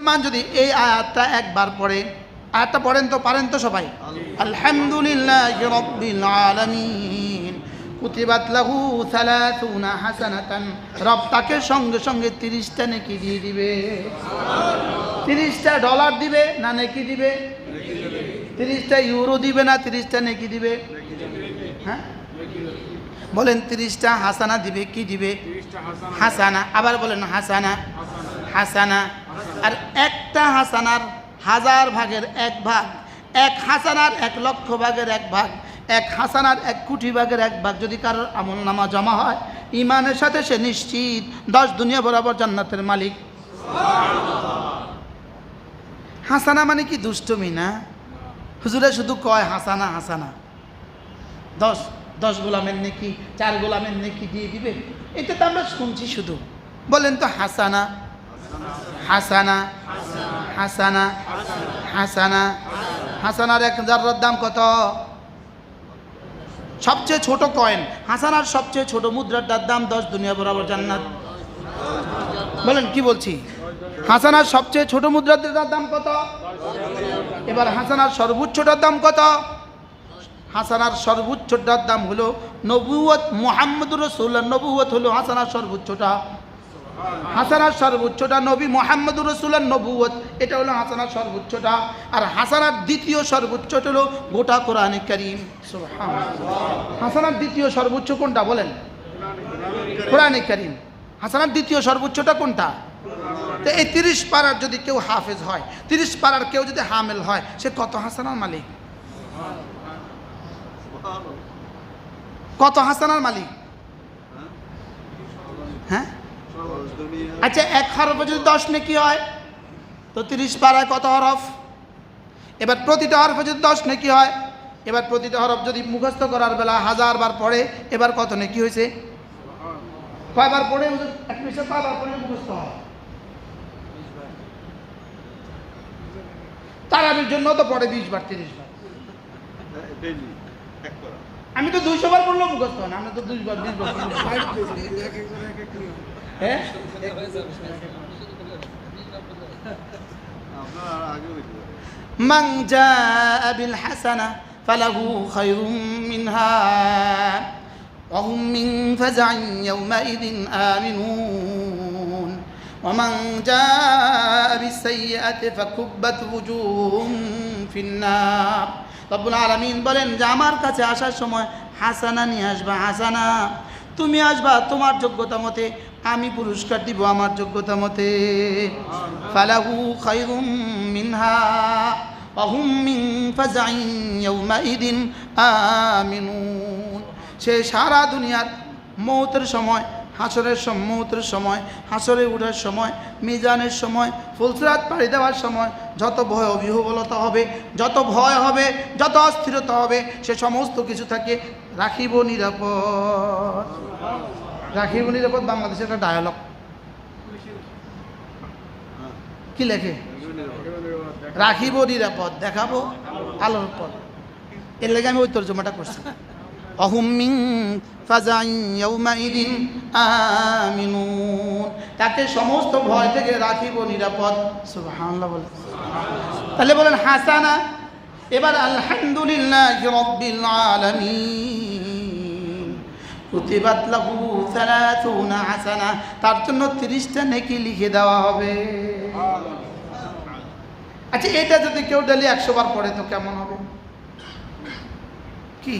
মুসলমান যদি এই আয়াতটা একবার পড়ে, আয়াতটা পড়েন তো, পারেন তো সবাই? আলহামদুলিল্লাহি রাব্বিল আলামিন কুতিবাত লাহু 30 হাসানাতান, রব তাকে সঙ্গে সঙ্গে 30টা নেকি দিয়ে দিবে। 30টা ডলার দিবে না নেকি দিবে? 30টা ইউরো দিবে না 30টা নেকি দিবে? হ্যাঁ বলেন, 30টা হাসানা দিবে। কি দিবে? হাসানা। আবার বলেন হাসানা, হাসানা। আর একটা হাসানার 1000 ভাগের 1 ভাগ, 1 হাসানার 1 লক্ষ ভাগের 1 ভাগ, 1 হাসানার 1 কোটি ভাগের 1 ভাগ যদি কারোর আমল নামা জমা হয়, ইমানের সাথে সে নিশ্চিত 10 দুনিয়া বরাবর জান্নাতের মালিক। হাসানা মানে কি দুষ্টমি না? হুজুরে শুধু কয় হাসানা হাসানা, 10 গোলামের নেকি, 4 গোলামের নেকি দিয়ে দিবে, এটা তো আমরা শুনছি শুধু। বলেন তো হাসানা, হাসানা, হাসানা, হাসানা। হাসানার 1 জাররার দাম কত? সবচেয়ে ছোট কয়েন হাসানার সবচেয়ে ছোট মুদ্রাটার দাম 10 দুনিয়া বরাবর জান্নাত। বলেন কি বলছি? হাসানার সবচেয়ে ছোট মুদ্রাটার দাম কত? এবার হাসানার সর্বোচ্চটার দাম কত? হাসানার সর্বোচ্চটার দাম হলো নবুয়ত, মুহাম্মদুর রাসূলুল্লাহ নবুয়ত হলো হাসানার সর্বোচ্চটা। হাসানার সর্বোচ্চটা নবী মুহাম্মদুর রাসূলুল্লাহ নবুয়ত, এটা হলো হাসানার সর্বোচ্চটা। আর হাসানার দ্বিতীয় সর্বোচ্চটা হলো গোটা কোরআনে কারীম। সুবহানাল্লাহ। হাসানার দ্বিতীয় সর্বোচ্চ কোনটা বলেন? কোরআনে কারীম। হাসানার দ্বিতীয় সর্বোচ্চটা কোনটা? তো এই 30 পারার যদি কেউ হাফেজ হয়, 30 পারার কেউ যদি হামেল হয়, সে কত হাসানার মালিক? কত হাসানার মালিক? হ্যাঁ আচ্ছা, 1 হরফে যদি 10 নেকি হয়, তো 30 পারায় কত হরফ? এবার প্রতিটা হরফে যদি 10 নেকি হয়, এবার প্রতিটা হরফ যদি মুখস্থ করার বেলা 1000 বার পড়ে, এবার কত নেকি হয়েছে? কয়বার পড়ে? এক মিনিটে কয়বার পড়ে মুখস্থ হয়? তারাবির জন্য তো পড়ে 20 বার 30 বার। আমি তো 200 বার পড়লেও মুখস্থ হয় না, আমি তো 2 বার 20 বার। হ্যাঁ মান জাআ বিল হাসানা ফালাহু খায়রুম মিনহা ওয়া হুম মিন ফাজাইন ইয়াওমাইযিন আমিনুন ওয়া মান জাআ বিস সাইয়্যাতি ফাকুব্বাত ওয়ুজুহুহুম ফিন নার। রব্বুল আলামিন বলেন যে আমার কাছে আসার সময় হাসানা নিয়ে আসবা। হাসানা তুমি আসবা তোমার যোগ্যতা মতে, আমি পুরস্কার দিব আমার যোগ্যতা মতে। ফালাহু খায়রুম মিনহা ওয়া হুম মিন ফাজাইন ইয়াওমাইযিন আমিনুন। সে সারা দুনিয়ার মৌতের সময়, হাসরের মৌতের সময়, হাসরে উঠার সময়, মিজানের সময়, ফুলসিরাত পাড়ি দেওয়ার সময় যত ভয় অবিহবলতা হবে, যত ভয় হবে, যত অস্থিরতা হবে, সে সমস্ত কিছু থাকে রাখিব নিরাপদ। রাখিব নিরাপদ বাংলাদেশের একটা ডায়ালগ। কি লেখে? রাখিব নিরাপদ, দেখাবো আলোর পথ। এর লেগে আমি ওই তর্জমাটা করছি। অহুম মিন ফাজাইন ইয়াওমাইযিন আমিনুন, তাকে সমস্ত ভয় থেকে রাখিব নিরাপদ। সুবহানাল্লাহ বলেন। তাহলে বলেন হাসানা। এবার আলহামদুলিল্লাহি রাব্বিল আলামিন কুতিবাত লাহু 30 হাসানা, তার জন্য 30টা নেকি লিখে দেওয়া হবে। আচ্ছা, এটা যদি কেউ ডেলি 100 বার পড়ে তো কেমন হবে? কি